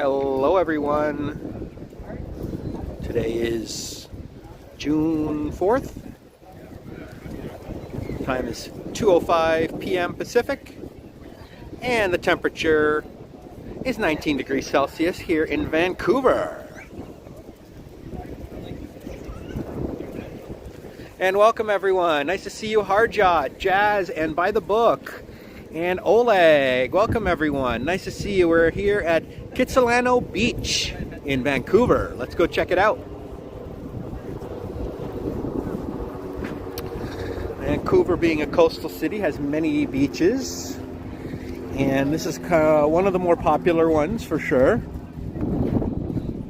Hello everyone. Today is June 4th. Time is 2:05 p.m. Pacific. And the temperature is 19 degrees Celsius here in Vancouver. And welcome everyone. Nice to see you, Harjot, Jazz, and By the Book. And Oleg. Welcome everyone. Nice to see you. We're here at Kitsilano Beach in Vancouver. Let's go check it out. Vancouver, being a coastal city, has many beaches. And this is one of the more popular ones for sure.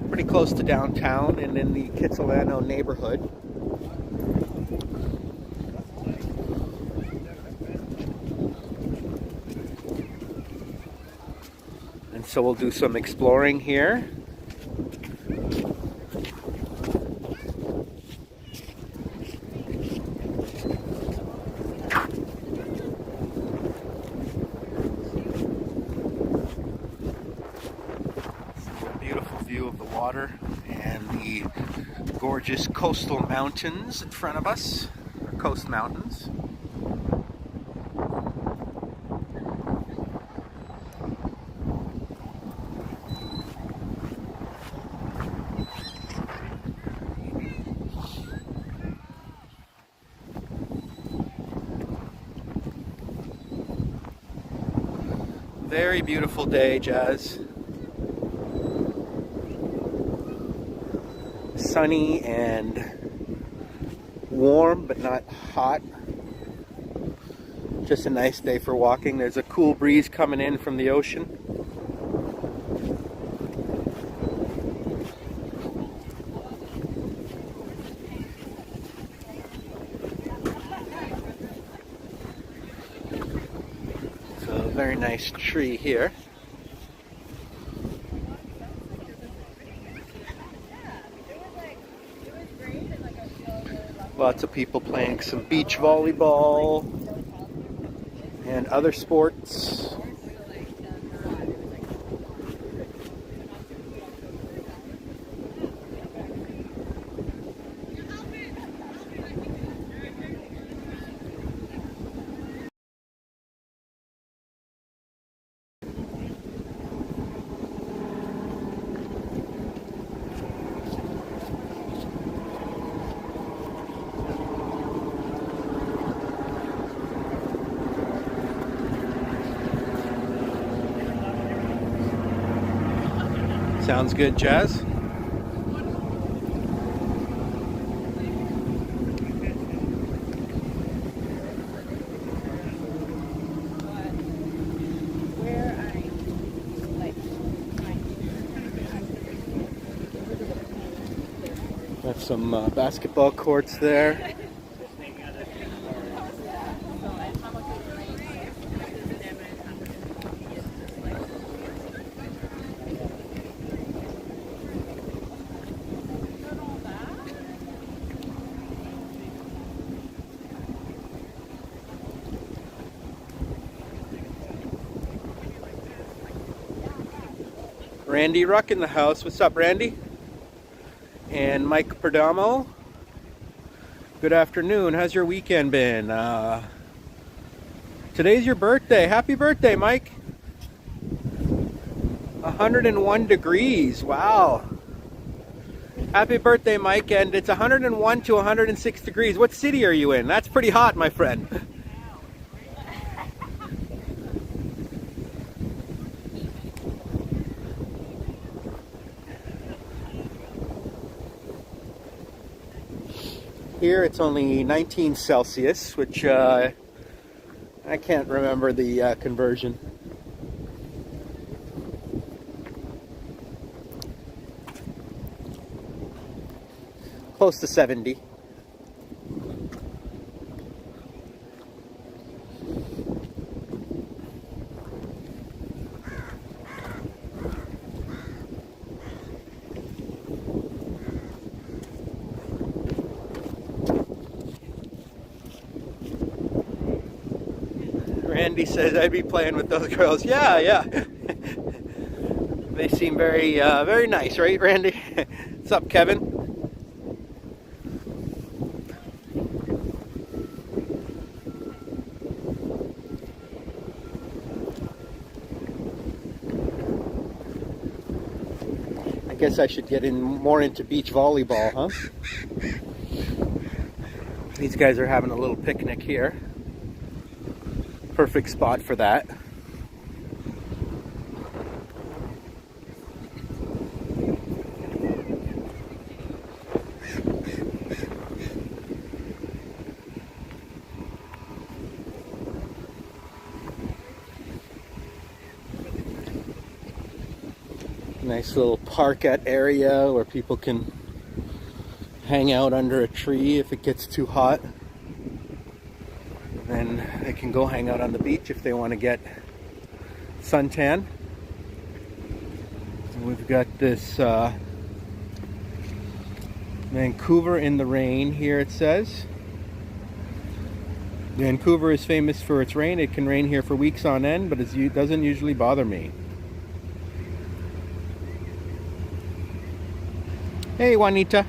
Pretty close to downtown and in the Kitsilano neighborhood. And so we'll do some exploring here. Beautiful view of the water and the gorgeous coastal mountains in front of us, or coast mountains. Very beautiful day, Jazz. Sunny and warm, but not hot. Just a nice day for walking. There's a cool breeze coming in from the ocean. Very nice tree here. Lots of people playing some beach volleyball and other sports. Sounds good, Jazz. Have some basketball courts there. Randy Ruck in the house. What's up, Randy? And Mike Perdomo. Good afternoon. How's your weekend been? Today's your birthday. Happy birthday, Mike. 101 degrees. Wow. Happy birthday, Mike. And it's 101 to 106 degrees. What city are you in? That's pretty hot, my friend. Here it's only 19 Celsius, which I can't remember the conversion. Close to 70. Randy says I'd be playing with those girls. Yeah, yeah. They seem very, very nice, right, Randy? What's up, Kevin? I guess I should get more into beach volleyball, huh? These guys are having a little picnic here. Perfect spot for that. Nice little parkette area where people can hang out under a tree if it gets too hot. Then they can go hang out on the beach if they want to get suntan. And we've got this Vancouver in the rain here, it says. Vancouver is famous for its rain. It can rain here for weeks on end, but it doesn't usually bother me. Hey, Juanita.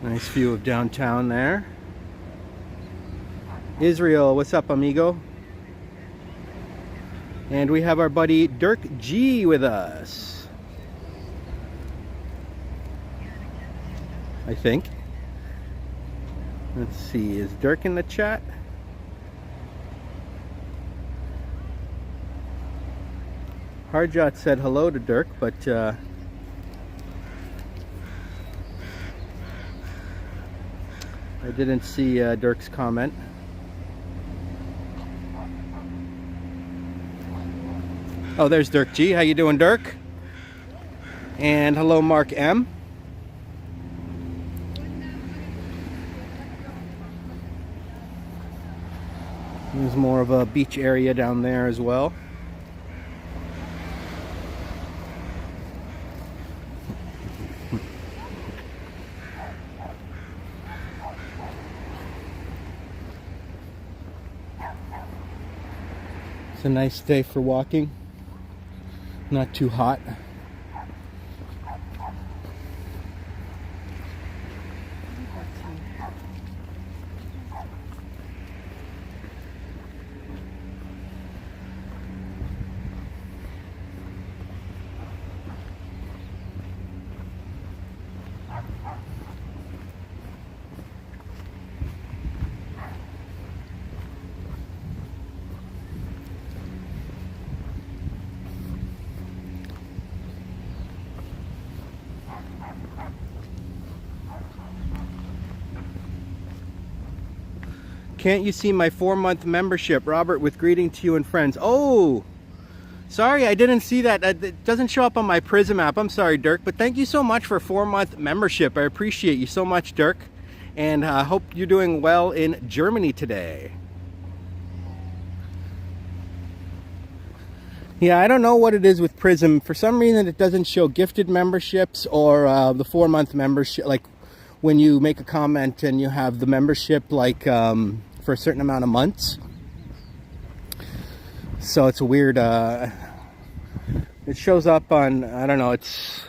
Nice view of downtown there. Israel, what's up, amigo? And we have our buddy Dirk G with us, I think. Let's see, is Dirk in the chat? Harjot said hello to Dirk, but I didn't see Dirk's comment. Oh, there's Dirk G. How you doing, Dirk? And hello, Mark M. There's more of a beach area down there as well. It's a nice day for walking. Not too hot. Can't you see my 4-month membership? Robert with greeting to you and friends. Oh, sorry, I didn't see that. It doesn't show up on my Prism app. I'm sorry, Dirk, but thank you so much for a 4-month membership. I appreciate you so much, Dirk, and I hope you're doing well in Germany today. Yeah, I don't know what it is with Prism. For some reason, it doesn't show gifted memberships or the 4-month membership. Like when you make a comment and you have the membership, like for a certain amount of months. So it's weird. It shows up on, I don't know, it's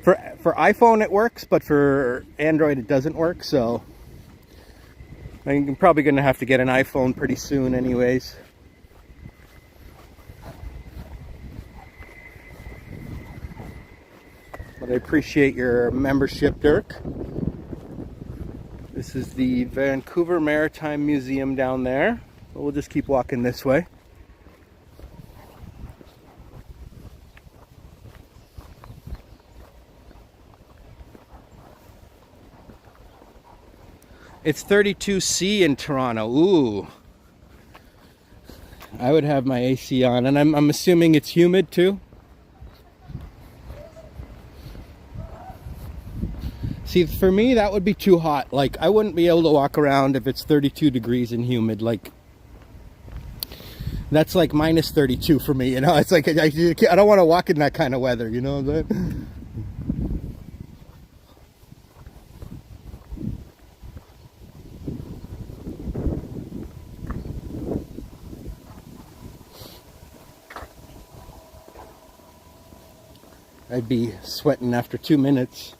for iPhone it works, but for Android it doesn't work. So I'm probably gonna have to get an iPhone pretty soon anyways. But I appreciate your membership, Dirk. This is the Vancouver Maritime Museum down there. We'll just keep walking this way. It's 32°C in Toronto. Ooh. I would have my AC on, and I'm assuming it's humid too. See, for me, that would be too hot. Like, I wouldn't be able to walk around if it's 32 degrees and humid. Like, that's like minus 32 for me, you know? It's like, I don't want to walk in that kind of weather, you know what I'm saying? I'd be sweating after 2 minutes.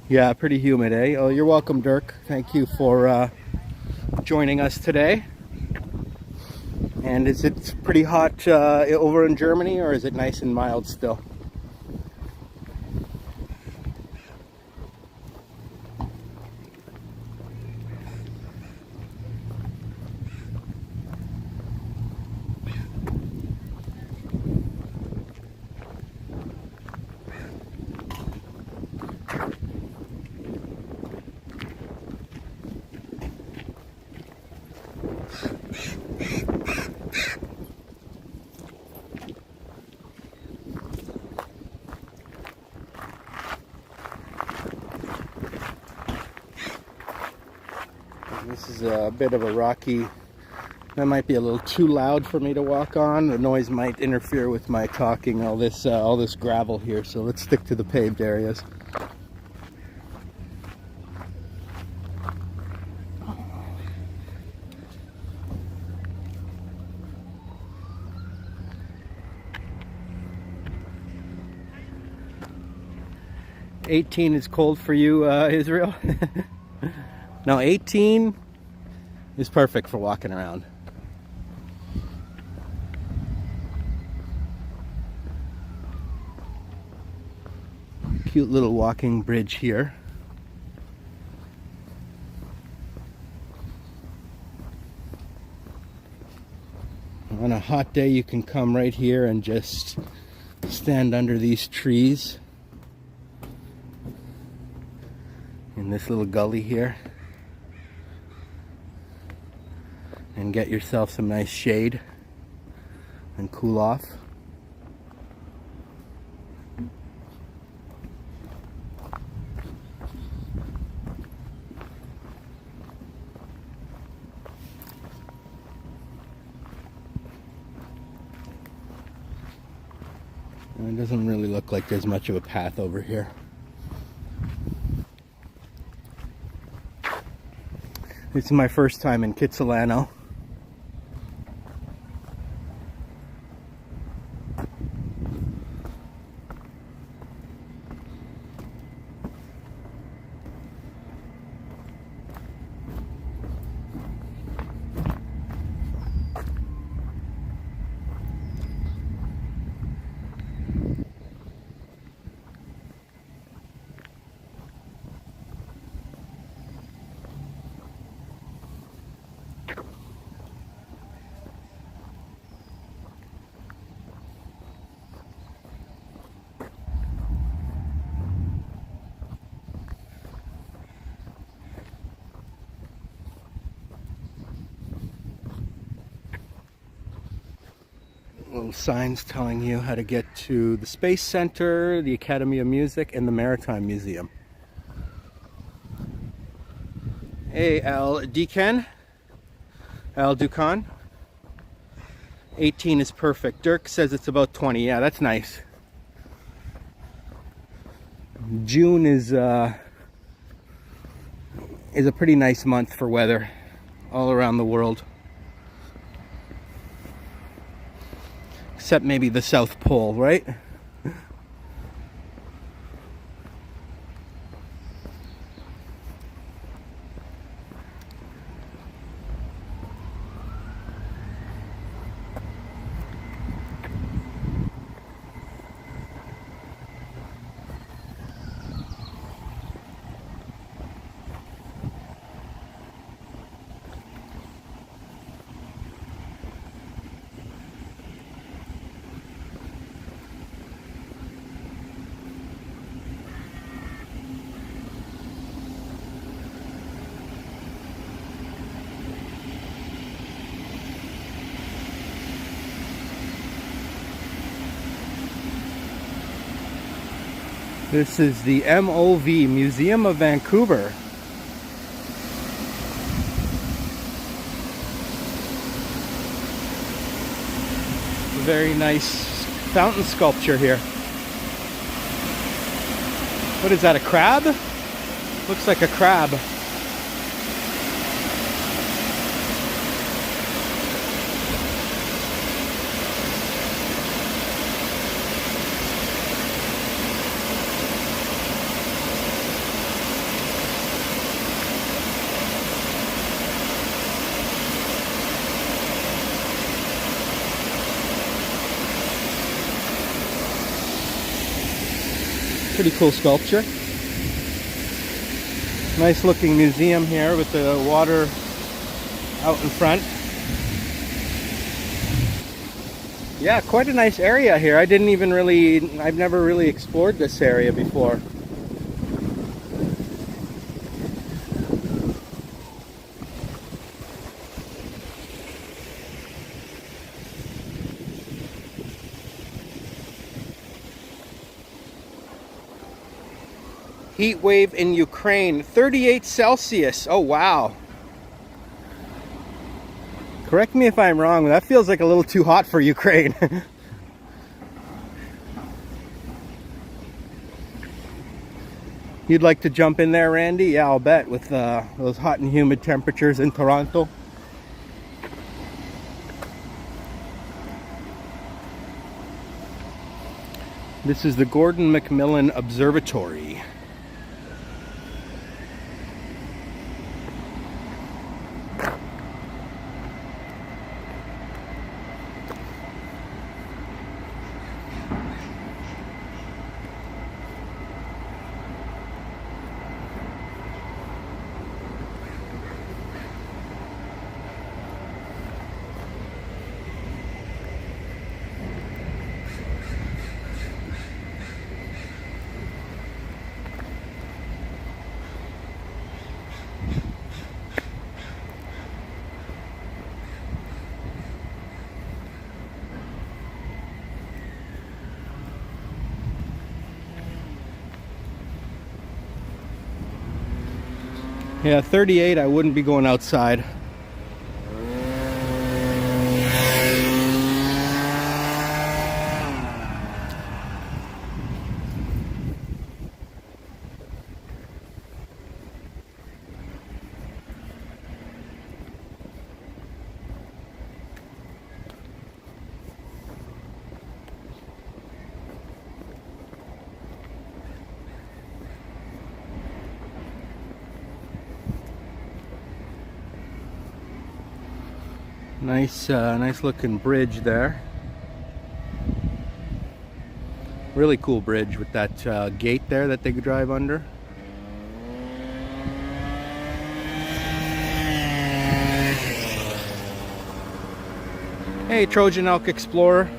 Yeah, pretty humid, eh? Oh, you're welcome, Dirk. Thank you for joining us today. And is it pretty hot over in Germany, or is it nice and mild still? This is a bit of a rocky, that might be a little too loud for me to walk on. The noise might interfere with my talking, all this gravel here, so let's stick to the paved areas. "18 is cold for you, Israel?" No, 18 is perfect for walking around. Cute little walking bridge here. On a hot day, you can come right here and just stand under these trees in this little gully here and get yourself some nice shade and cool off. And it doesn't really look like there's much of a path over here. This is my first time in Kitsilano. Little signs telling you how to get to the Space Center, the Academy of Music, and the Maritime Museum. Hey, Al Dukan. 18 is perfect. Dirk says it's about 20. Yeah, that's nice. June is a pretty nice month for weather all around the world. Except maybe the South Pole, right? This is the MOV, Museum of Vancouver. Very nice fountain sculpture here. What is that, a crab? Looks like a crab. Pretty cool sculpture. Nice looking museum here with the water out in front. Yeah, quite a nice area here. I've never really explored this area before. Heat wave in Ukraine, 38 Celsius. Oh, wow. Correct me if I'm wrong, that feels like a little too hot for Ukraine. You'd like to jump in there, Randy? Yeah, I'll bet, with those hot and humid temperatures in Toronto. This is the Gordon Macmillan Observatory. Yeah, 38, I wouldn't be going outside. Nice looking bridge there. Really cool bridge with that gate there that they could drive under. Hey, Trojan Elk Explorer.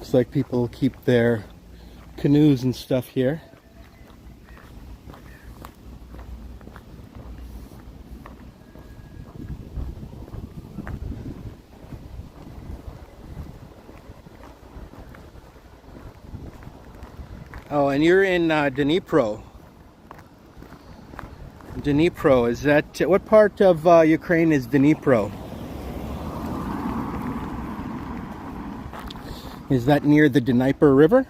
Looks like people keep their canoes and stuff here. Oh, and you're in Dnipro. Dnipro, is that, what part of Ukraine is Dnipro? Is that near the Dnieper River?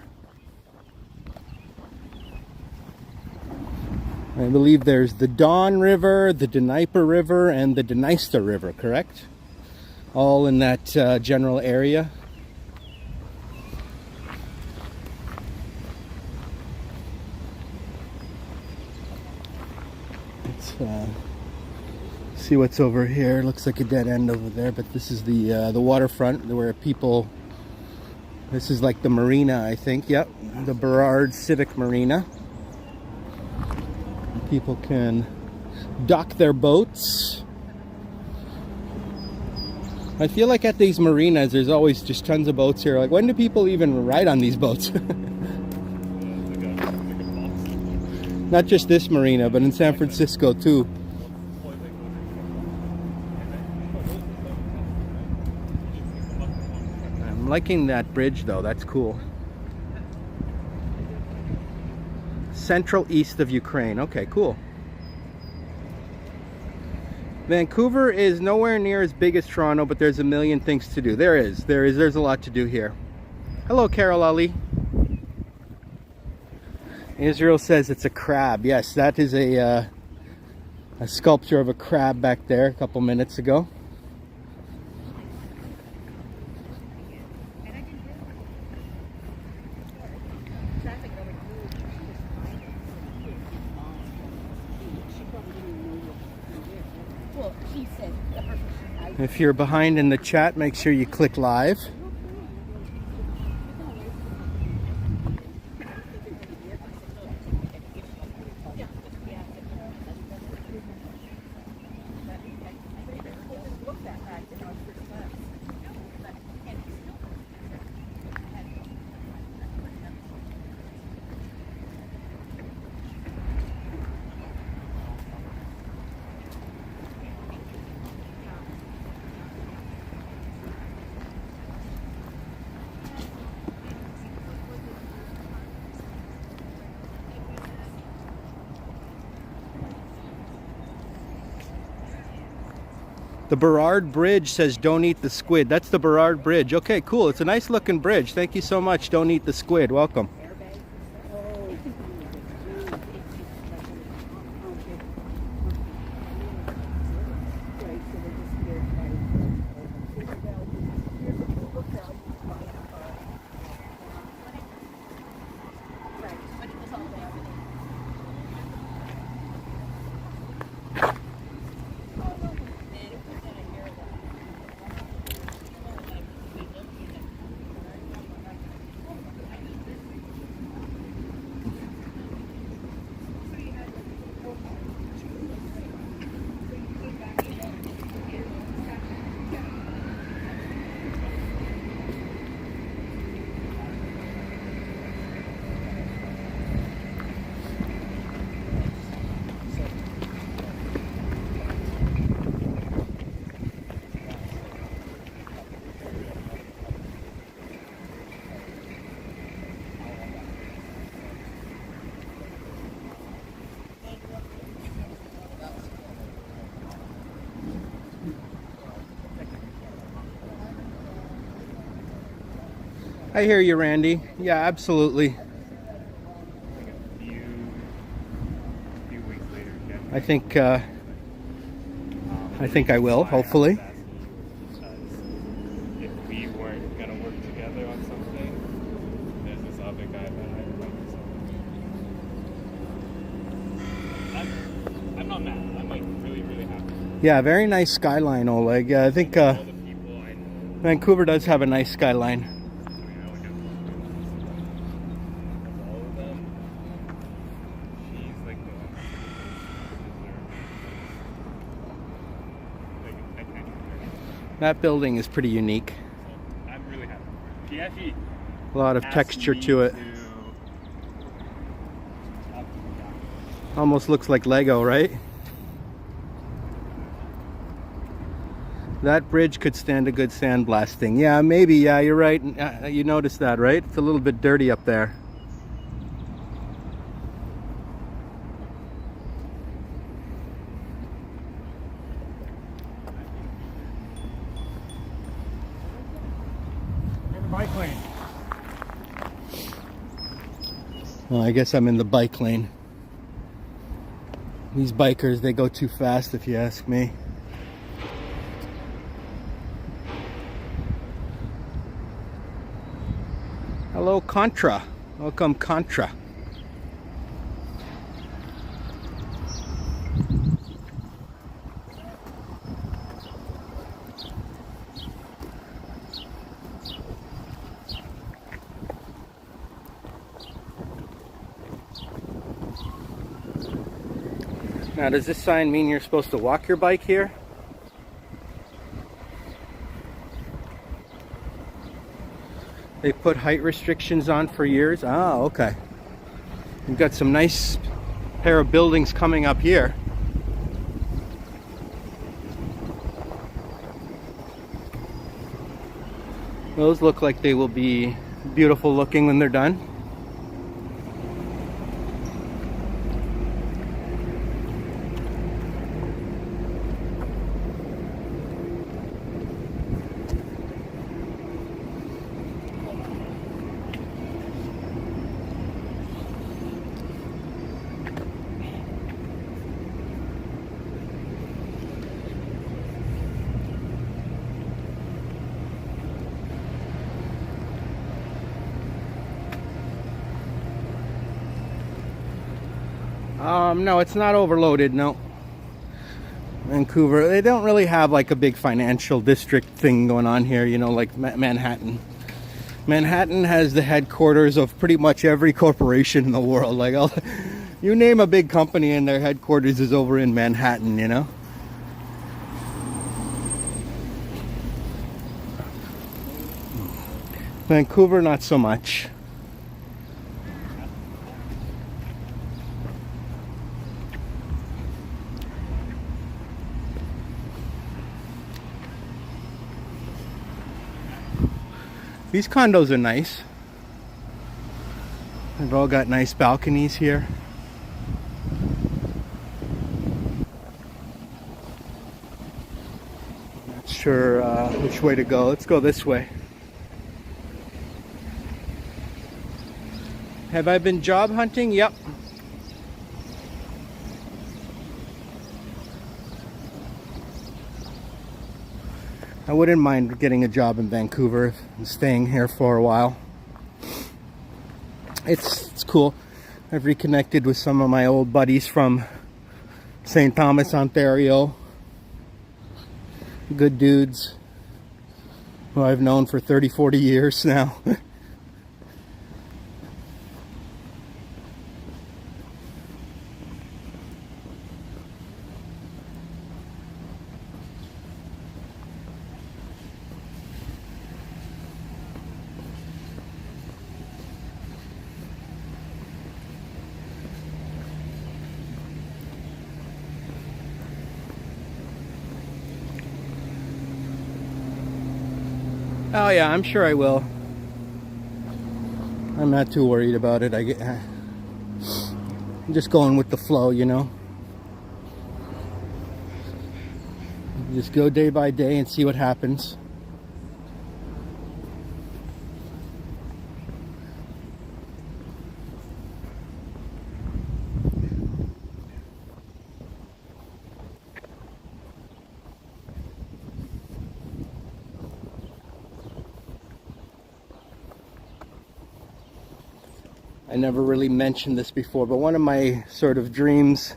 I believe there's the Don River, the Dnieper River, and the Dniester River, correct? All in that general area. Let's see what's over here. Looks like a dead end over there, but this is the waterfront where people. This is like the Marina, I think. Yep, the Burrard Civic Marina. People can dock their boats. I feel like at these marinas, there's always just tons of boats here. Like, when do people even ride on these boats? Not just this marina, but in San Francisco too. I'm liking that bridge though, that's cool. Central east of Ukraine, okay, cool. Vancouver is nowhere near as big as Toronto, but there's a million things to do. There's a lot to do here. Hello, Carol Ali. Israel says it's a crab. Yes, that is a sculpture of a crab back there a couple minutes ago. If you're behind in the chat, make sure you click live. The Burrard Bridge says don't eat the squid. That's the Burrard Bridge. Okay, cool. It's a nice looking bridge. Thank you so much. Don't eat the squid. Welcome. I hear you, Randy. Yeah, absolutely. I think I will, hopefully. If we weren't gonna work together on something, there's this other guy that I like. I'm not mad. I'm like really, really happy. Yeah, very nice skyline, Oleg. I think Vancouver does have a nice skyline. Like, That building is pretty unique. I'm really happy. She actually A lot of texture to it. Almost looks like Lego, right? That bridge could stand a good sandblasting. Yeah, maybe. Yeah, you're right. You noticed that, right? It's a little bit dirty up there. Bike lane. Well, I guess I'm in the bike lane. These bikers, they go too fast if you ask me. Hello, Contra. Welcome, Contra. Now, does this sign mean you're supposed to walk your bike here? They put height restrictions on for years. Oh, okay. We've got some nice pair of buildings coming up here. Those look like they will be beautiful looking when they're done. No, it's not overloaded, no. Vancouver, they don't really have like a big financial district thing going on here, you know, like Manhattan. Manhattan has the headquarters of pretty much every corporation in the world. Like, you name a big company and their headquarters is over in Manhattan, you know? Vancouver, not so much. These condos are nice. They've all got nice balconies here. Not sure which way to go. Let's go this way. Have I been job hunting? Yep. I wouldn't mind getting a job in Vancouver and staying here for a while. It's cool. I've reconnected with some of my old buddies from St. Thomas, Ontario. Good dudes who I've known for 30, 40 years now. Oh yeah, I'm sure I will. I'm not too worried about it. I'm just going with the flow, you know. Just go day by day and see what happens. I never really mentioned this before, but one of my sort of dreams,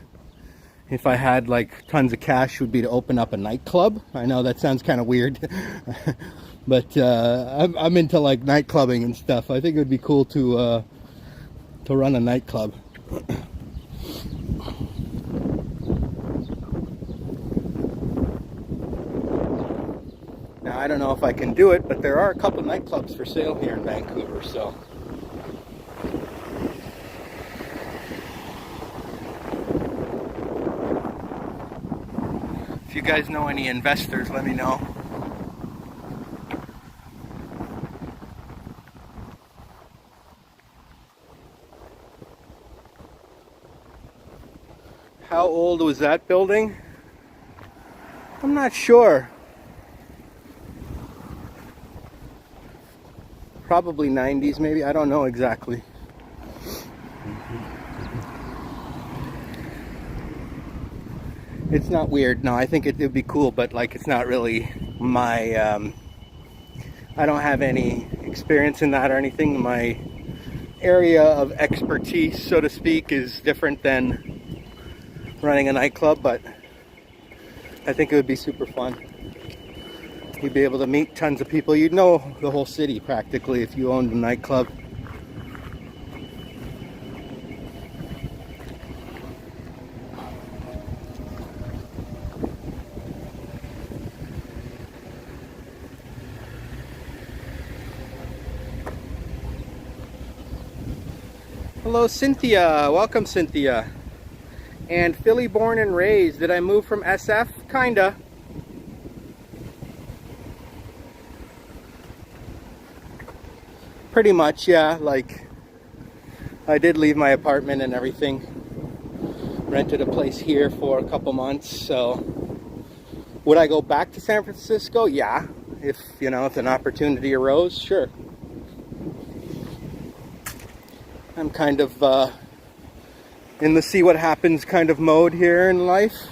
if I had like tons of cash, would be to open up a nightclub. I know that sounds kind of weird, but I'm into like night clubbing and stuff. I think it would be cool to run a nightclub. Now I don't know if I can do it, but there are a couple nightclubs for sale here in Vancouver, so. If you guys know any investors, let me know. How old was that building? I'm not sure. Probably 90s maybe, I don't know exactly. It's not weird, no, I think it would be cool, but like it's not really my, I don't have any experience in that or anything. My area of expertise, so to speak, is different than running a nightclub, but I think it would be super fun. You'd be able to meet tons of people. You'd know the whole city practically if you owned a nightclub. Hello Cynthia, welcome Cynthia. And Philly born and raised. Did I move from SF? Kinda. Pretty much, yeah. Like, I did leave my apartment and everything. Rented a place here for a couple months, so. Would I go back to San Francisco? Yeah. If, you know, if an opportunity arose, sure. I'm kind of in the see what happens kind of mode here in life.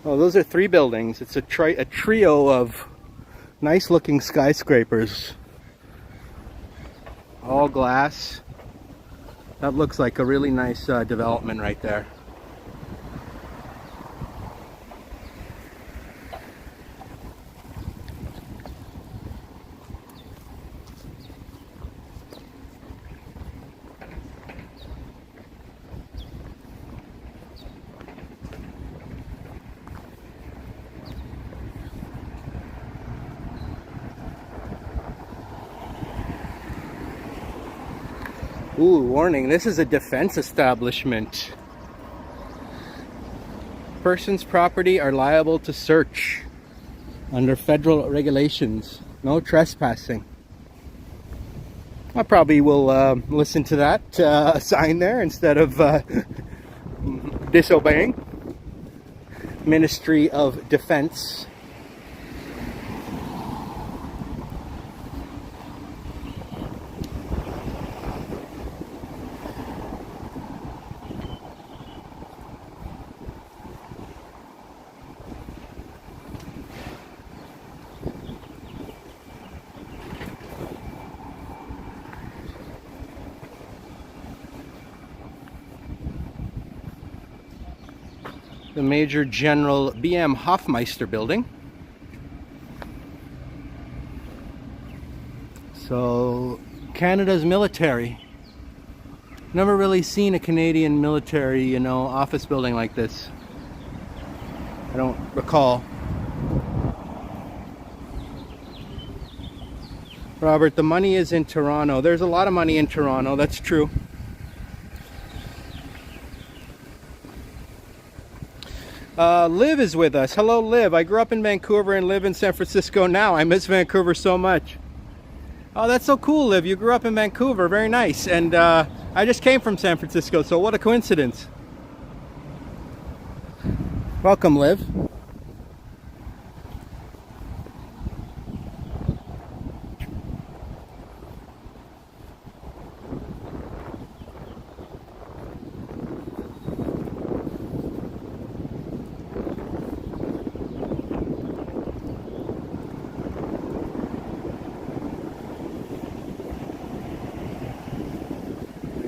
Oh, those are 3 buildings. It's a trio of nice looking skyscrapers. All glass. That looks like a really nice development right there. Ooh, warning, this is a defense establishment. Persons' property are liable to search under federal regulations. No trespassing. I probably will listen to that sign there instead of disobeying. Ministry of Defense. The Major General B.M. Hofmeister building. So, Canada's military. Never really seen a Canadian military, you know, office building like this. I don't recall. Robert, the money is in Toronto. There's a lot of money in Toronto, that's true. Liv is with us. Hello, Liv. I grew up in Vancouver and live in San Francisco now. I miss Vancouver so much. Oh, that's so cool, Liv. You grew up in Vancouver. Very nice. And I just came from San Francisco, so what a coincidence. Welcome, Liv.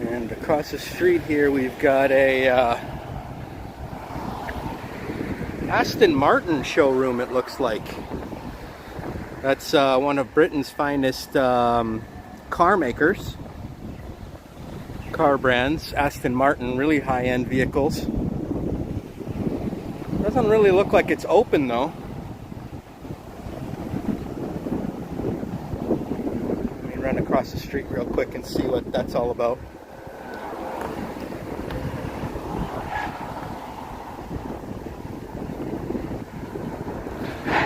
And across the street here we've got a Aston Martin showroom, it looks like. That's one of Britain's finest car makers. Car brands, Aston Martin, really high-end vehicles. Doesn't really look like it's open though. Let me run across the street real quick and see what that's all about.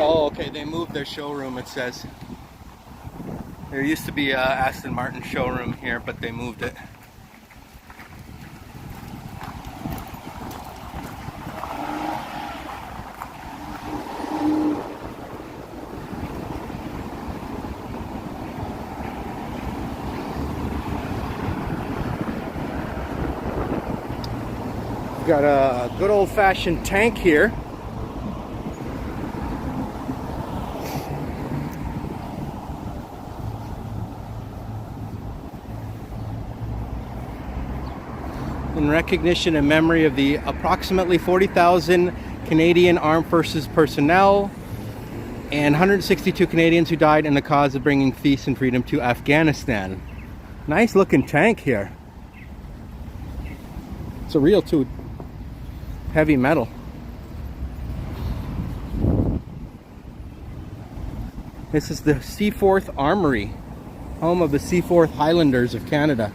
Oh, okay, they moved their showroom, it says. There used to be a Aston Martin showroom here, but they moved it. We've got a good old-fashioned tank here. In recognition and memory of the approximately 40,000 Canadian Armed Forces personnel and 162 Canadians who died in the cause of bringing peace and freedom to Afghanistan. Nice looking tank here. It's a real too. Heavy metal. This is the Seaforth Armory, home of the Seaforth Highlanders of Canada.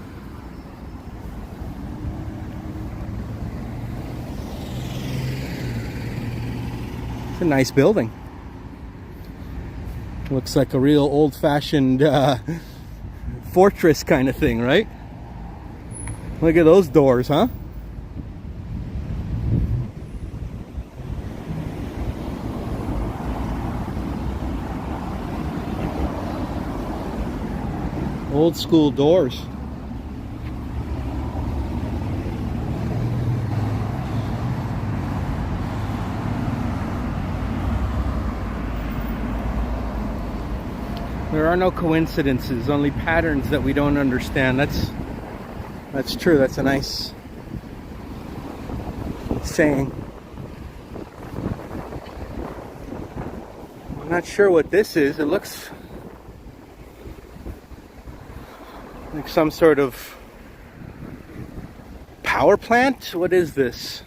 It's a nice building. Looks like a real old-fashioned fortress kind of thing, right? Look at those doors, huh? Old school doors. There are no coincidences, only patterns that we don't understand. That's true. That's a nice saying. I'm not sure what this is. It looks like some sort of power plant? What is this?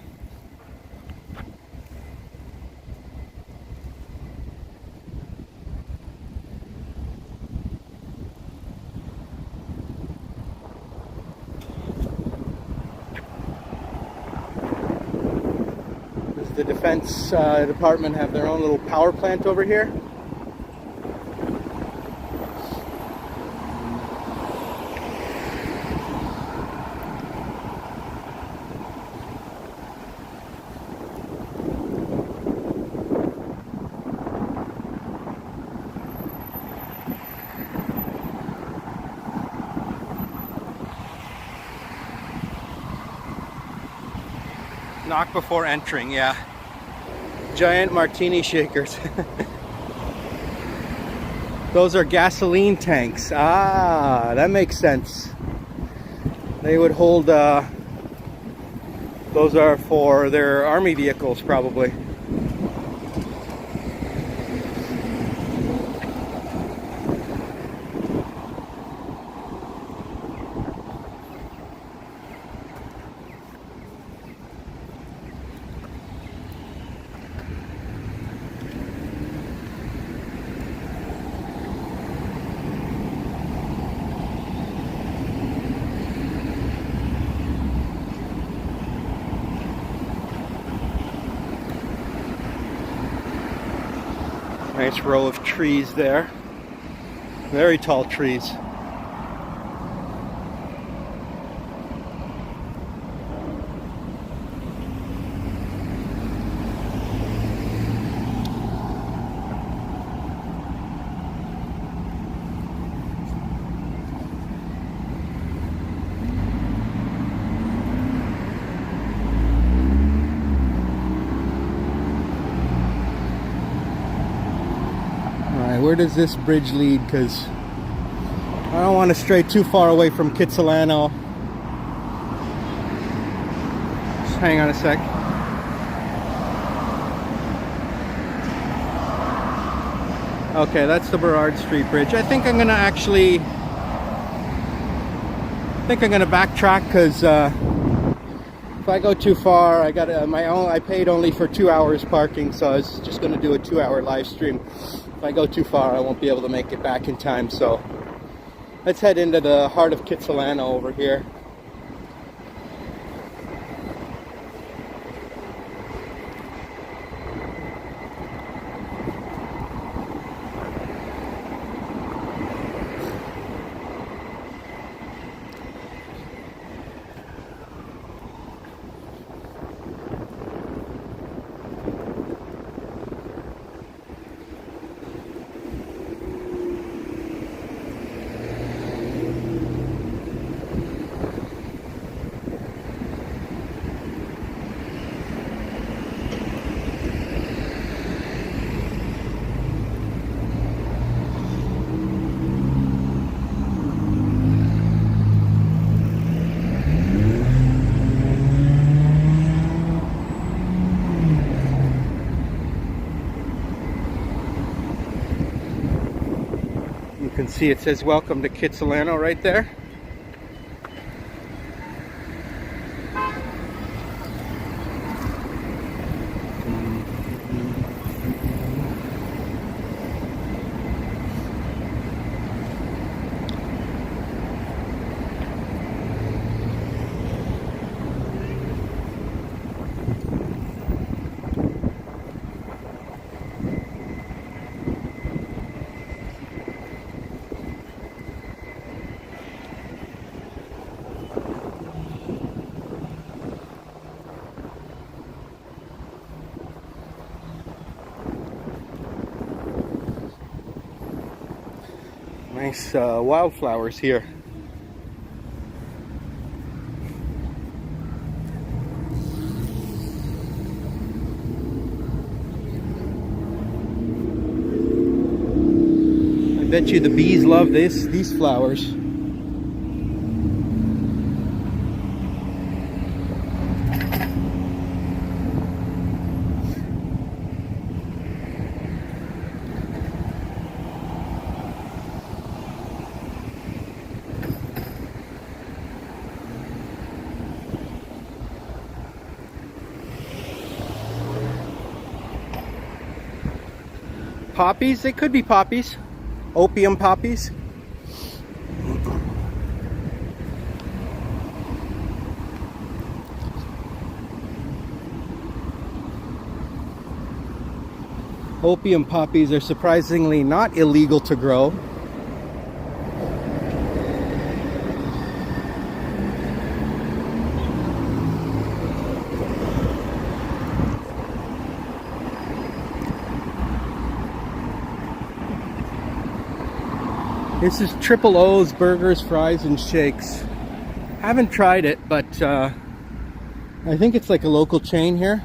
Does the Defense Department have their own little power plant over here? Knock before entering, yeah. Giant martini shakers. Those are gasoline tanks. Ah, that makes sense. They would hold, those are for their army vehicles probably. Nice row of trees there. Very tall trees. Where does this bridge lead? Because I don't want to stray too far away from Kitsilano. Just hang on a sec. Okay, that's the Burrard Street Bridge. I think I'm gonna actually, backtrack because if I go too far, I got my own. I paid only for 2 hours parking, so I was just gonna do a 2-hour live stream. If I go too far, I won't be able to make it back in time. So let's head into the heart of Kitsilano over here. You can see it says welcome to Kitsilano right there. Nice wildflowers here. I bet you the bees love these flowers. Poppies, they could be poppies. Opium poppies. Opium poppies are surprisingly not illegal to grow. This is Triple O's Burgers, Fries, and Shakes. Haven't tried it, but I think it's like a local chain here.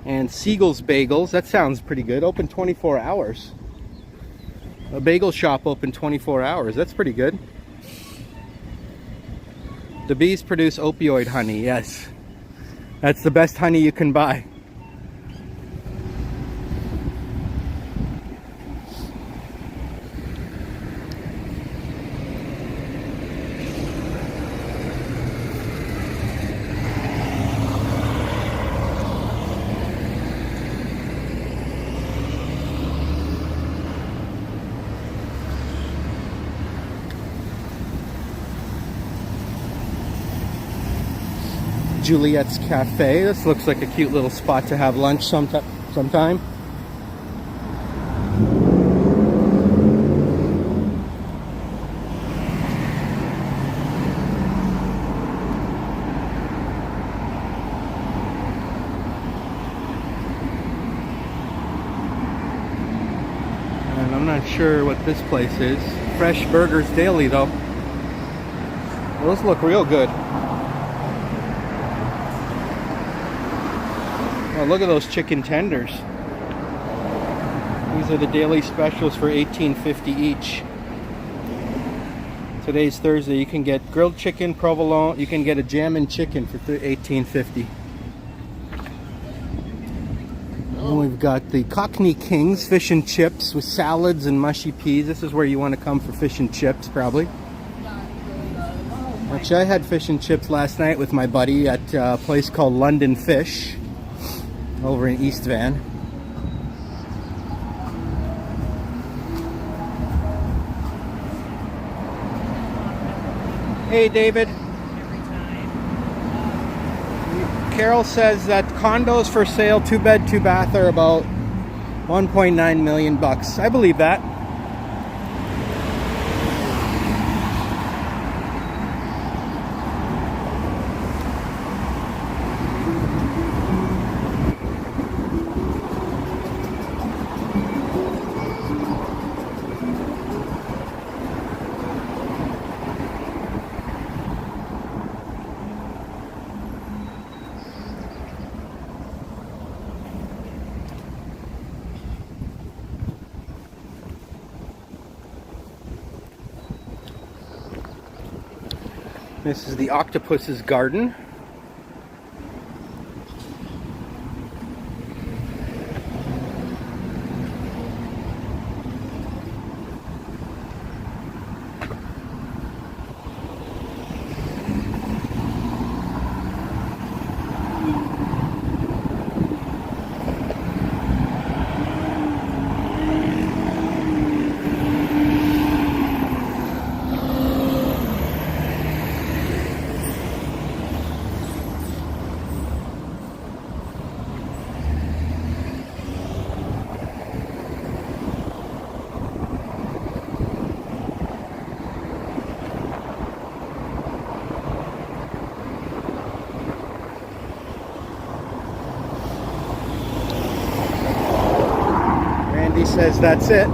And Siegel's Bagels, that sounds pretty good. Open 24 hours. A bagel shop open 24 hours, that's pretty good. The bees produce opioid honey, yes. That's the best honey you can buy. Juliet's Cafe. This looks like a cute little spot to have lunch sometime. And I'm not sure what this place is. Fresh Burgers Daily though. Those look real good. Oh, look at those chicken tenders. These are the daily specials for $18.50 each. Today's Thursday. You can get grilled chicken, provolone. You can get a jam and chicken for $18.50. And we've got the Cockney Kings fish and chips with salads and mushy peas. This is where you want to come for fish and chips, probably. Actually, I had fish and chips last night with my buddy at a place called London Fish over in East Van. Hey, David. Carol says that condos for sale, 2-bed, 2-bath, are about 1.9 million bucks. I believe that. This is the octopus's garden. Randy says that's it.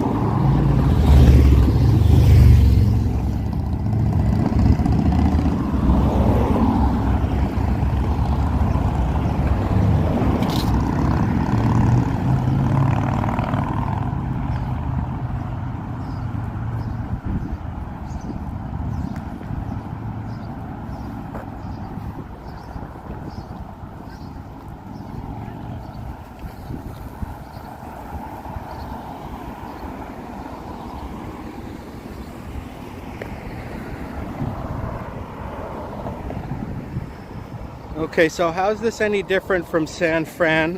Okay, so how's this any different from San Fran?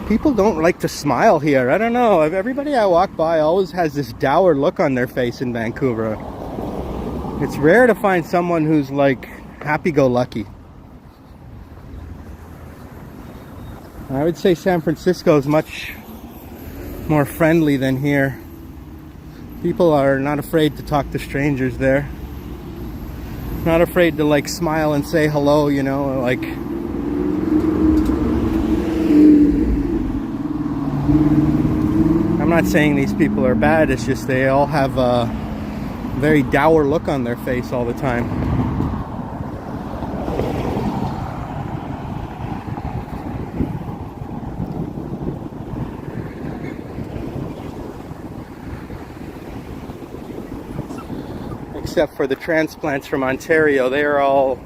People don't like to smile here. I don't know. Everybody I walk by always has this dour look on their face in Vancouver. It's rare to find someone who's like happy-go-lucky. I would say San Francisco is much more friendly than here. People are not afraid to talk to strangers there. Not afraid to like smile and say hello, you know, like I'm not saying these people are bad, it's just they all have a very dour look on their face all the time. Except for the transplants from Ontario, they are all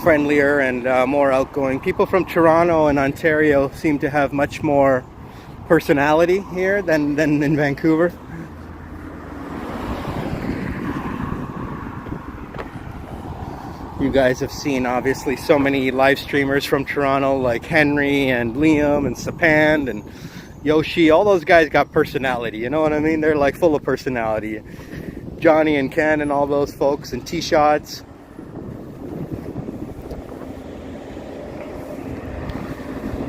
friendlier and more outgoing. People from Toronto and Ontario seem to have much more personality here than in Vancouver. You guys have seen obviously so many live streamers from Toronto like Henry and Liam and Sapand and Yoshi. All those guys got personality, you know what I mean? They're like full of personality. Johnny and Ken and all those folks and T-Shots.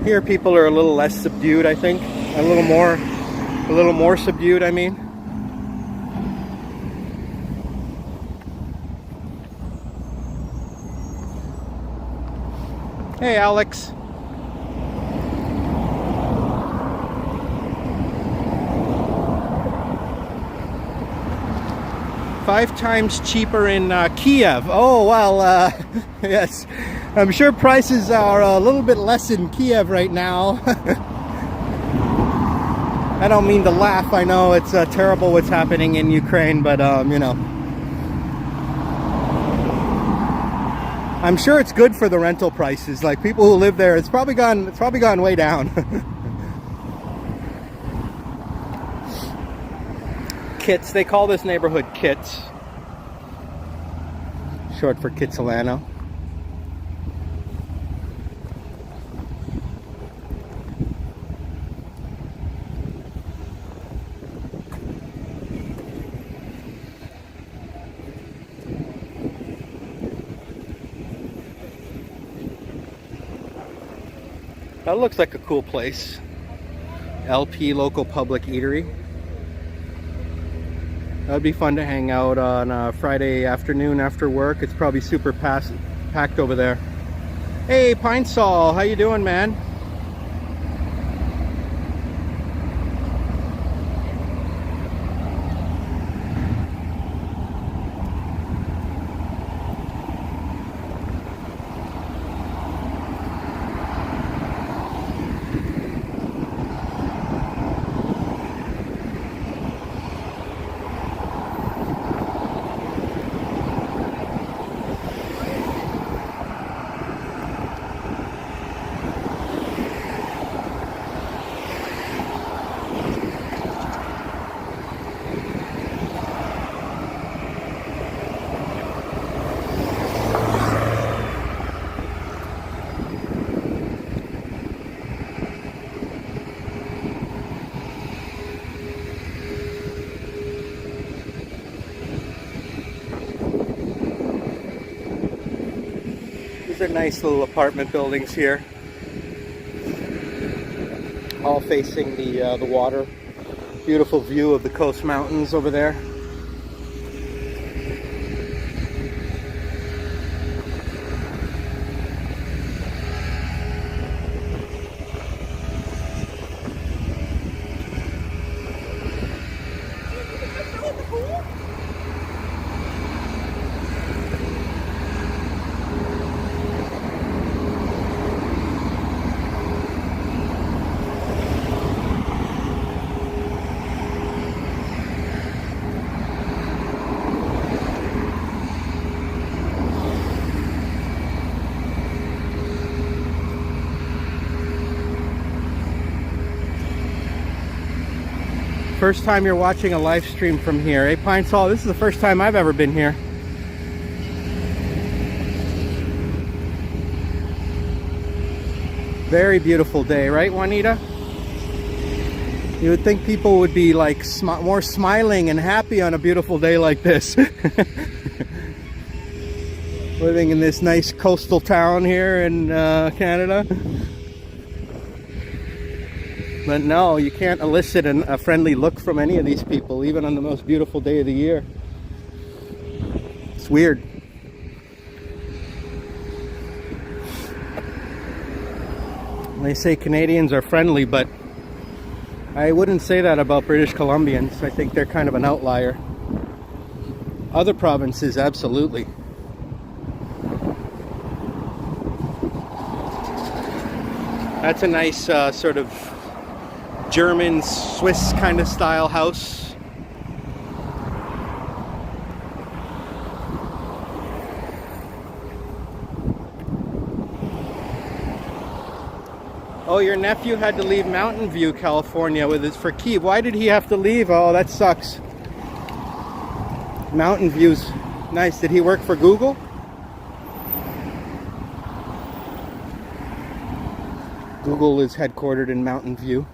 Here people are a little less subdued, I think. A little more subdued, I mean. Hey, Alex. Five times cheaper in Kiev. Oh, well, yes. I'm sure prices are a little bit less in Kiev right now. I don't mean to laugh. I know it's terrible what's happening in Ukraine, but, you know. I'm sure it's good for the rental prices. Like people who live there, it's probably gone way down. Kits, they call this neighborhood Kits, short for Kitsilano. That looks like a cool place. LP, Local Public Eatery. That would be fun to hang out on a Friday afternoon after work. It's probably super packed over there. Hey, Pine Sol, how you doing, man? These are nice little apartment buildings here, all facing the water. Beautiful view of the Coast Mountains over there. First time you're watching a live stream from here, eh, Pine Sol? This is the first time I've ever been here. Very beautiful day, right, Juanita? You would think people would be like more smiling and happy on a beautiful day like this. Living in this nice coastal town here in Canada. But no, you can't elicit a friendly look from any of these people, even on the most beautiful day of the year. It's weird. They say Canadians are friendly, but I wouldn't say that about British Columbians. I think they're kind of an outlier. Other provinces, absolutely. That's a nice sort of German, Swiss kind of style house. Oh, your nephew had to leave Mountain View, California for Key. Why did he have to leave? Oh, that sucks. Mountain View's nice. Did he work for Google? Google is headquartered in Mountain View.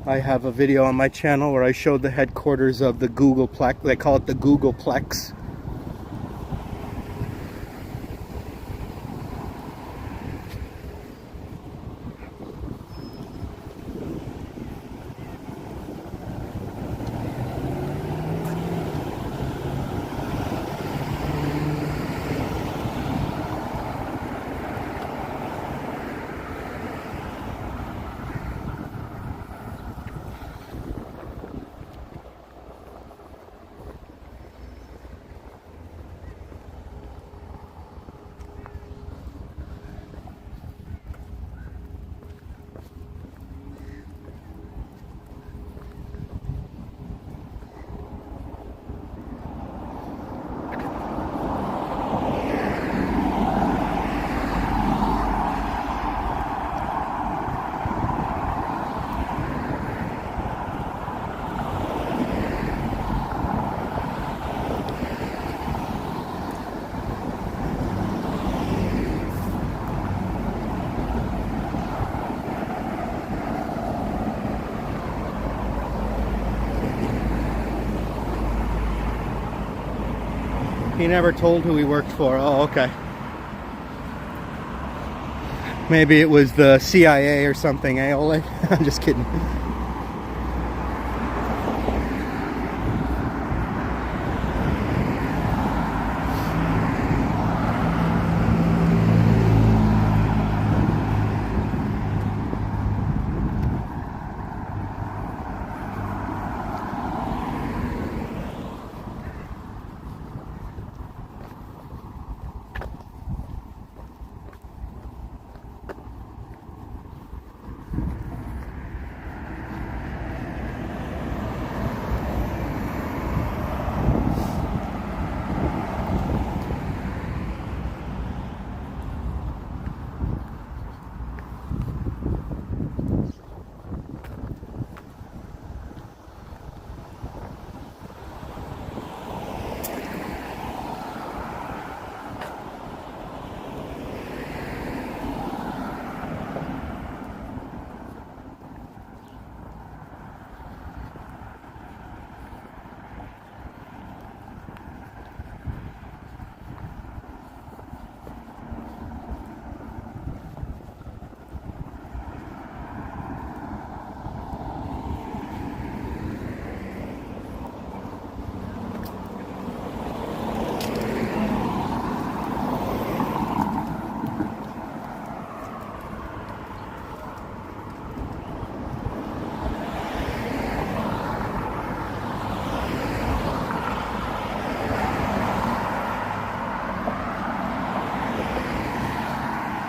I have a video on my channel where I showed the headquarters of the Googleplex. They call it the Googleplex. He never told who he worked for. Oh, okay. Maybe it was the CIA or something, eh, Ole? I'm just kidding.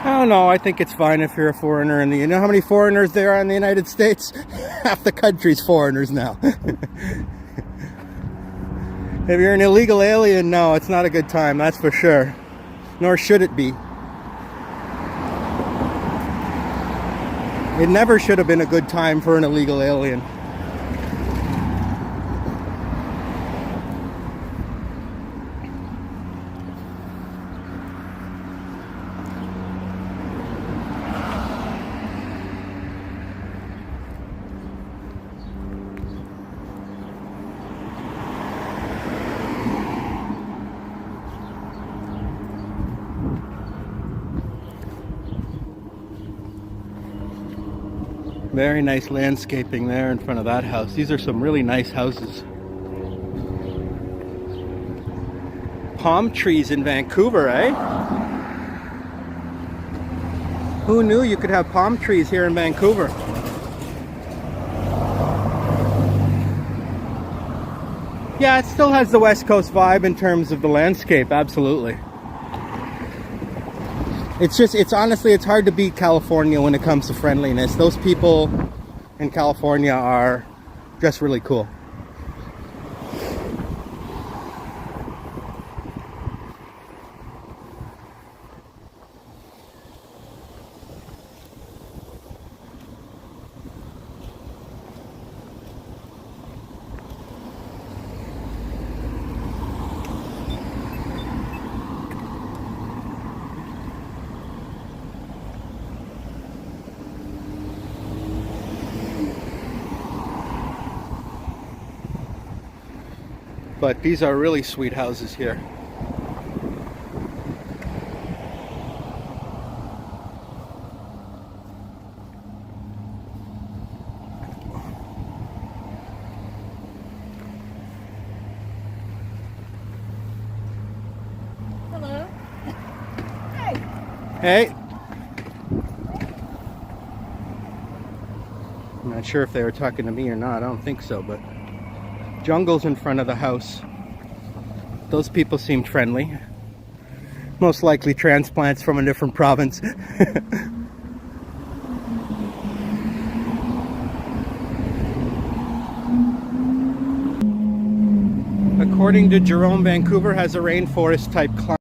I don't know. I think it's fine if you're a foreigner. You know how many foreigners there are in the United States? Half the country's foreigners now. If you're an illegal alien, no, it's not a good time, that's for sure. Nor should it be. It never should have been a good time for an illegal alien. Very nice landscaping there in front of that house. These are some really nice houses. Palm trees in Vancouver, eh? Who knew you could have palm trees here in Vancouver? Yeah, it still has the West Coast vibe in terms of the landscape, absolutely. It's honestly, it's hard to beat California when it comes to friendliness. Those people in California are just really cool. But these are really sweet houses here. Hello. Hey. Hey! I'm not sure if they were talking to me or not. I don't think so, but jungle's in front of the house. Those people seemed friendly. Most likely transplants from a different province. According to Jerome, Vancouver has a rainforest type climate.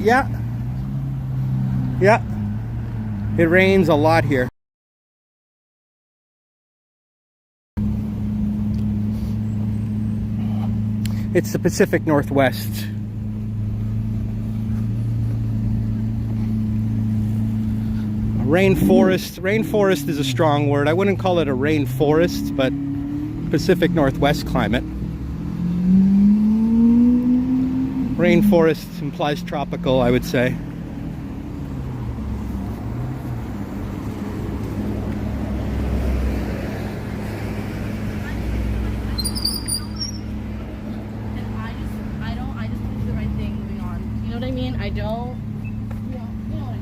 Yeah. Yeah. It rains a lot here. It's the Pacific Northwest. Rainforest. Rainforest is a strong word. I wouldn't call it a rainforest, but Pacific Northwest climate. Rainforest implies tropical, I would say. I just want to do the right thing moving on. You know what I mean? I don't, you know what I mean?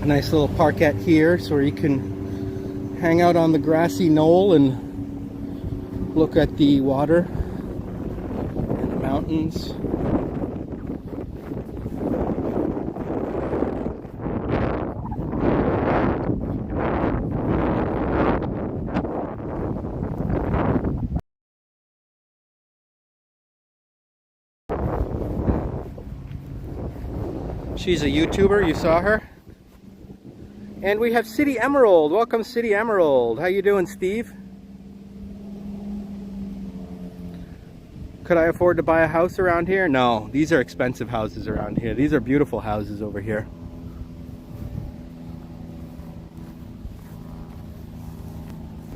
A nice little parkette here so you can hang out on the grassy knoll and look at the water and the mountains. She's a YouTuber, you saw her? And we have City Emerald. Welcome, City Emerald. How you doing, Steve? Could I afford to buy a house around here? No, these are expensive houses around here. These are beautiful houses over here.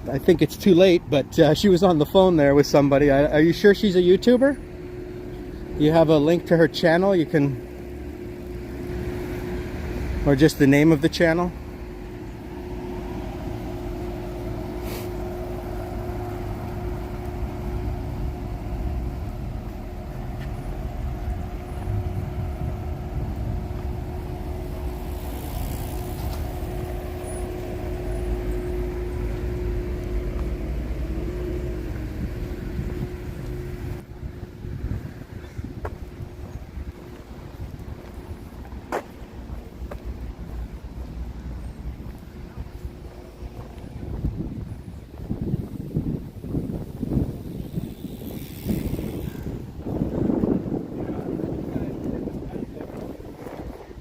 I think it's too late, but she was on the phone there with somebody. Are you sure she's a YouTuber? You have a link to her channel? You can... Or just the name of the channel?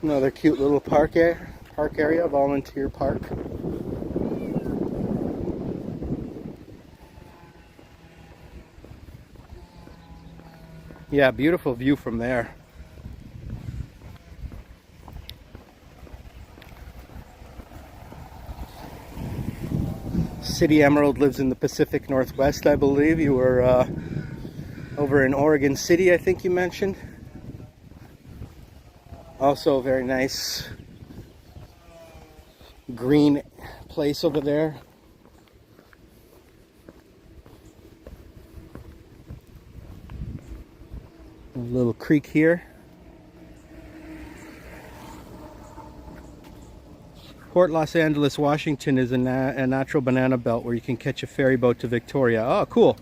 Another cute little park area, volunteer park. Yeah, beautiful view from there. City Emerald lives in the Pacific Northwest, I believe. You were over in Oregon City, I think you mentioned. Also a very nice green place over there. A little creek here. Port Los Angeles, Washington is a natural banana belt where you can catch a ferry boat to Victoria. Oh, cool.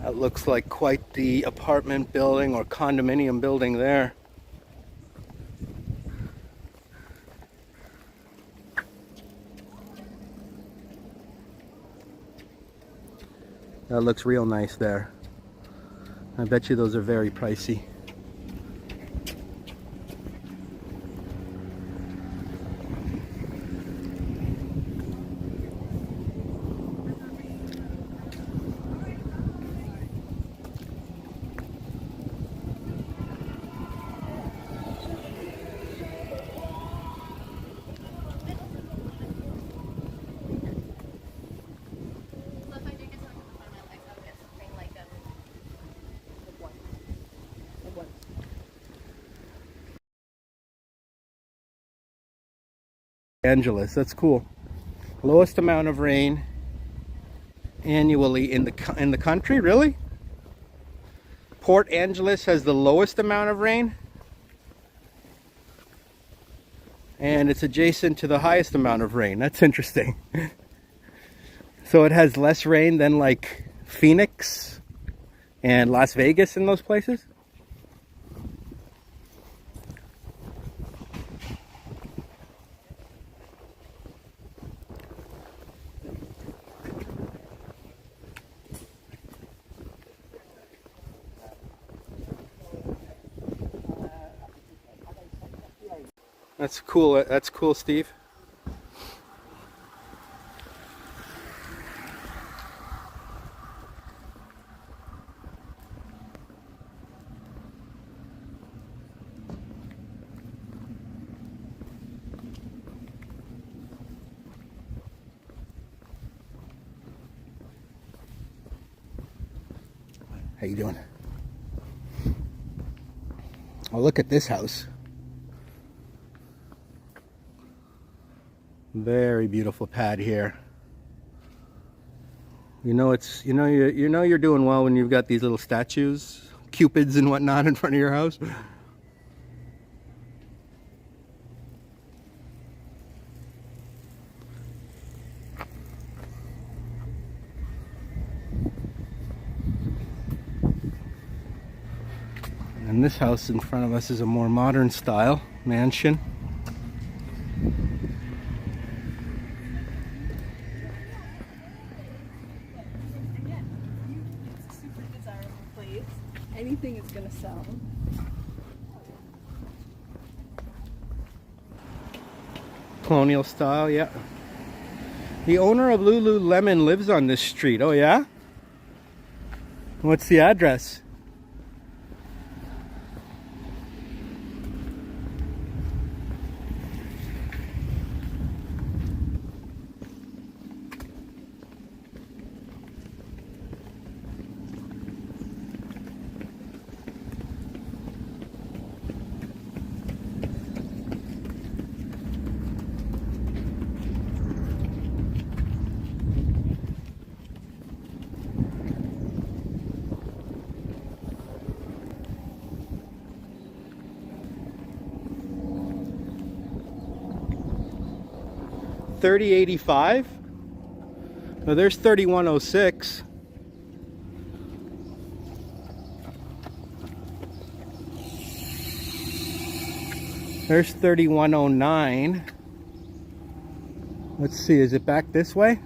That looks like quite the apartment building or condominium building there. That looks real nice there. I bet you those are very pricey. Angeles, that's cool. Lowest amount of rain annually in the country, really? Port Angeles has the lowest amount of rain, and it's adjacent to the highest amount of rain. That's interesting. So it has less rain than like Phoenix and Las Vegas and those places? That's cool. That's cool, Steve. How you doing? Oh, look at this house. Very beautiful pad here. You know you're doing well when you've got these little statues, cupids and whatnot in front of your house. And this house in front of us is a more modern style mansion. It's a super desirable place. Anything is gonna sell. Colonial style, yeah. The owner of Lululemon lives on this street. Oh yeah? What's the address? $30.85. Oh, there's $31.06. There's $31.09. Let's see, is it back this way?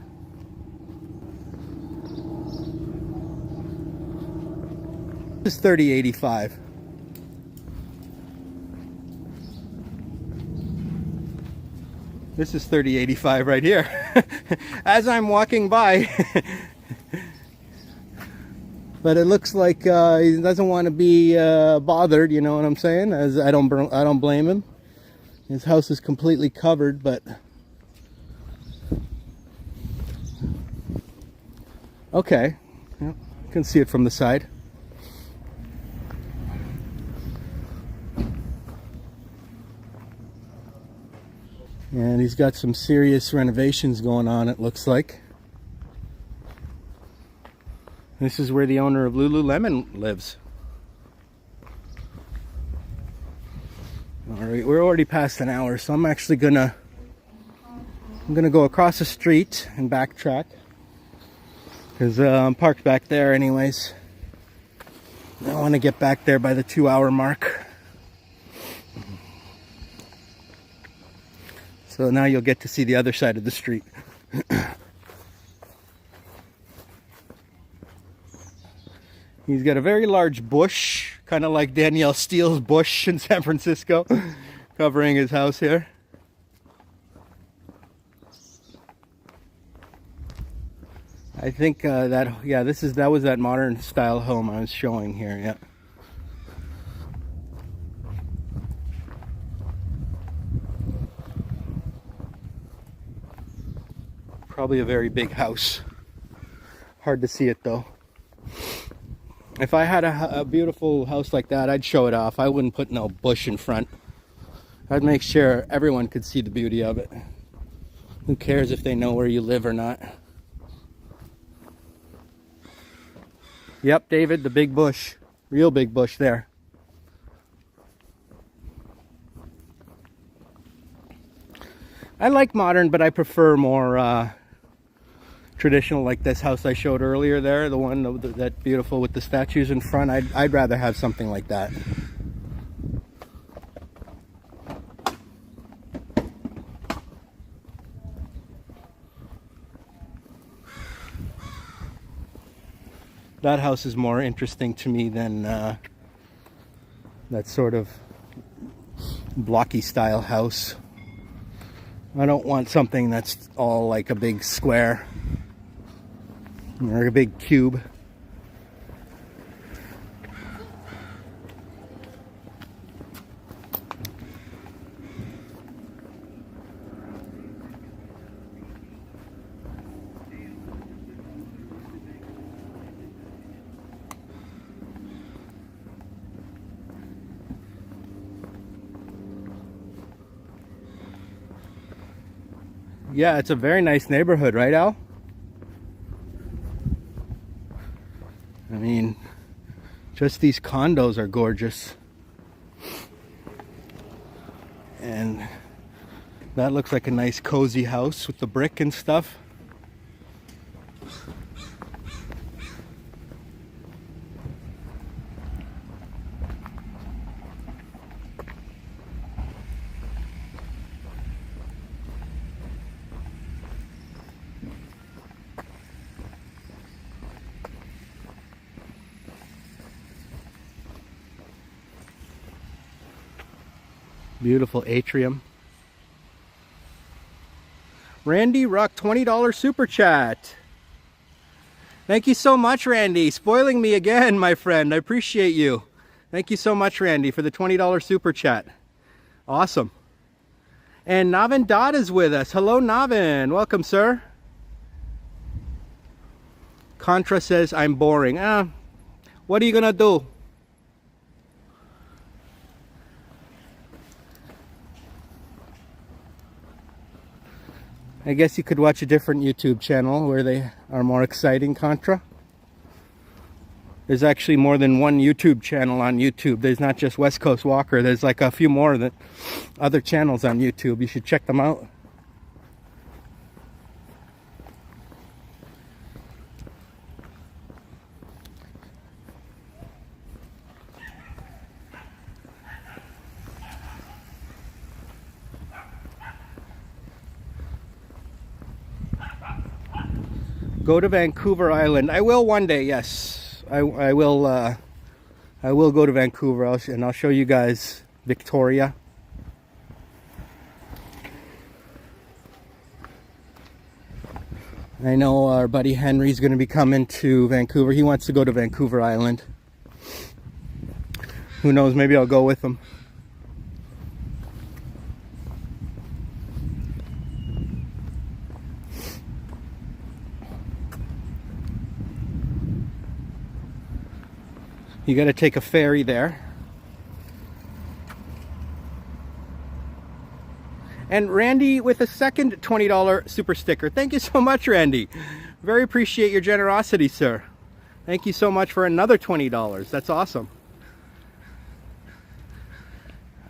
This is $30.85. This is $30.85 right here. As I'm walking by. But it looks like he doesn't want to be bothered, you know what I'm saying? As I don't blame him. His house is completely covered, but okay. Yeah, you can see it from the side. And he's got some serious renovations going on, it looks like. This is where the owner of Lululemon lives. Alright, we're already past an hour, so I'm actually gonna go across the street and backtrack. Because I'm parked back there anyways. I want to get back there by the 2-hour mark. So now you'll get to see the other side of the street. He's got a very large bush, kind of like Danielle Steele's bush in San Francisco, covering his house here. I think that was that modern style home I was showing here, yeah. Probably a very big house. Hard to see it though. If I had a beautiful house like that, I'd show it off. I wouldn't put no bush in front. I'd make sure everyone could see the beauty of it. Who cares if they know where you live or not? Yep, David, the big bush. Real big bush there. I like modern, but I prefer more traditional, like this house I showed earlier there, the one that beautiful with the statues in front. I'd rather have something like that. That house is more interesting to me than that sort of blocky style house. I don't want something that's all like a big square or a big cube. Yeah, it's a very nice neighborhood, right, Al? I mean, just these condos are gorgeous. And that looks like a nice cozy house with the brick and stuff. Beautiful atrium. Randy Ruck, $20 super chat. Thank you so much, Randy. Spoiling me again, my friend. I appreciate you. Thank you so much, Randy, for the $20 super chat. Awesome. And Navin Dodd is with us. Hello, Navin. Welcome, sir. Contra says, I'm boring. What are you gonna do? I guess you could watch a different YouTube channel where they are more exciting, Contra. There's actually more than one YouTube channel on YouTube. There's not just West Coast Walker. There's like a few more that other channels on YouTube. You should check them out. Go to Vancouver Island. I will one day, yes. I will go to Vancouver and I'll show you guys Victoria. I know our buddy Henry's going to be coming to Vancouver. He wants to go to Vancouver Island. Who knows, maybe I'll go with him. You got to take a ferry there. And Randy with a second $20 super sticker. Thank you so much, Randy. Very appreciate your generosity, sir. Thank you so much for another $20. That's awesome.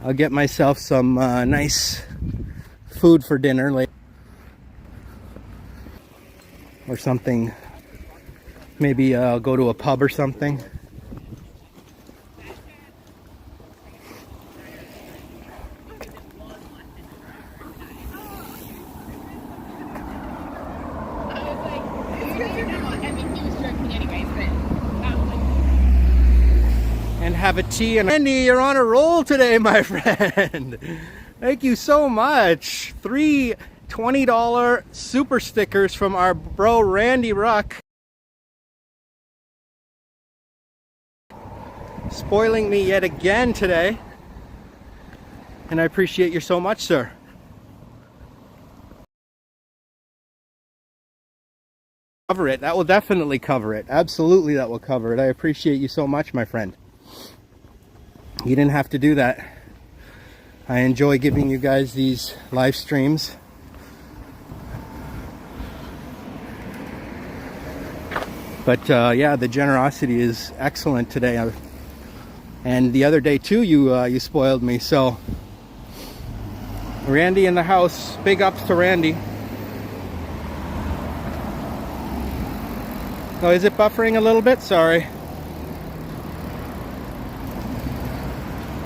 I'll get myself some nice food for dinner later. Or something. Maybe I'll go to a pub or something. And have a tea. And Andy, you're on a roll today, my friend. Thank you so much. 3 $20 super stickers from our bro Randy Ruck. Spoiling me yet again today. And I appreciate you so much, sir. Cover it. That will definitely cover it. Absolutely, that will cover it. I appreciate you so much, my friend. You didn't have to do that. I enjoy giving you guys these live streams. But yeah, the generosity is excellent today. And the other day too, you spoiled me. So Randy in the house. Big ups to Randy. Oh, is it buffering a little bit? Sorry.